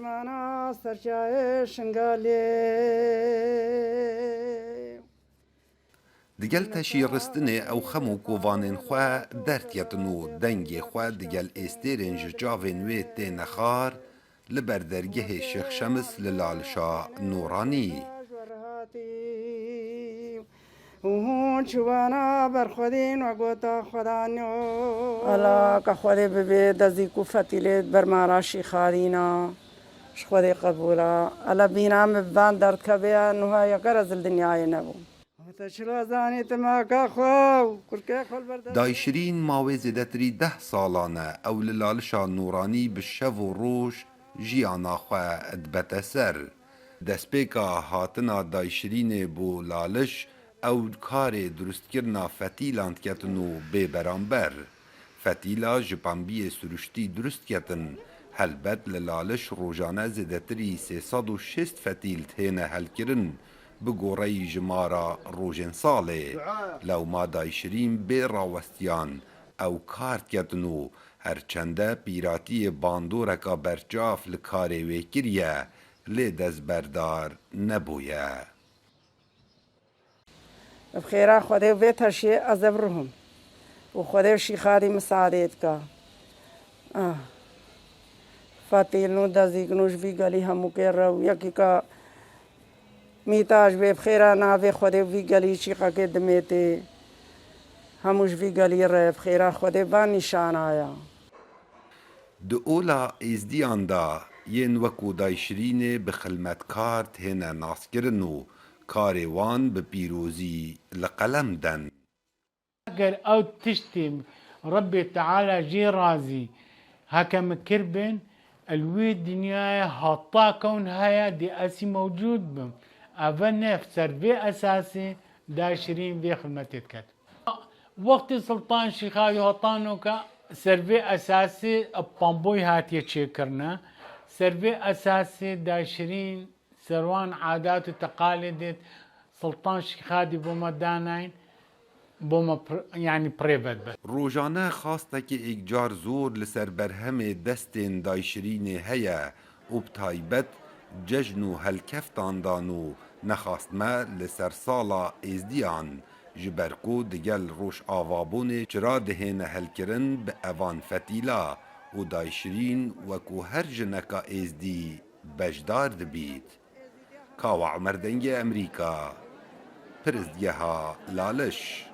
فرمانا سرچای شنگالی دگل تشی رستنه او خمو کووانین خواه درتیتنو دنگی خواه دگل استیرین جاوین وی تی نخار لبردرگه شیخ شمس للالشا نورانی هون شوانا بر خودین و گوتا خدانیو الا که خودی ببی دزی کو فتیلیت بر مارا شیخارینا خودی قبولا الا بینا مبان درد کبیا نوها یکر از الدنیای نبو دایشرین ماوی زدتری 10 سالانه او للالشا نورانی به شو و روش جیانا خواه ادبت سر دسپیکا هاتنا دایشرین بو لالش او کار درست کرنا فتیلاند کتنو بی برانبر فتیلا جپانبی سروشتی درست کتن هلبت للالش روزانه زدتری 306 فتیل تینه هل کرن بگوری جمارا روژن ساله لو ما دایشرین بی راوستیان او کارت کتنو هرچنده پیراتی باندورکا برجاف لکاری ویکریه لی دزبردار نبویه بخیره خودی ویت هرشی از ابرهم و خودی شیخاری مساعدت کا فتیل نو دزیگنوش وی گلی همو که رو یکی که میتاج به بخیره ناوی خودی وی گلی شیخا که دمیتی هموش وی گلی ره بخیره خودی با نشان آیا دو اولا ازدیان دا ین وکو دایشرین بخلمتکار تهنه ناسکرنو کاروان به پیروزی لقلم دن اگر او تشتم ربي تعالى جي رازي هكا مكربن الوي الدنيا هطا كون هيا دي اسي موجود بم افن نفسر في اساسي داشرين في خدمتي كت وقت سلطان شيخاوي هطانوكا سرفي اساسي بامبوي هاتي تشيكرنا سرفي اساسي داشرين سروان عادات وتقاليد سلطان شيخادي بومدانين بوما يعني بريفت بس روزانه خواسته که اگجار زور لسر برهم دستین دایشرین هیا و بتایبت ججن و هلکفتان دانو نخواستمه لسر سالا ازدیان جبرکو دگل روش آوابون چرا دهین هلکرن به اوان فتیلا و دایشرین وکو هر جنکا ازدی بجدار دبید کاوا عمر دنگ امریکا پرزدیها لالش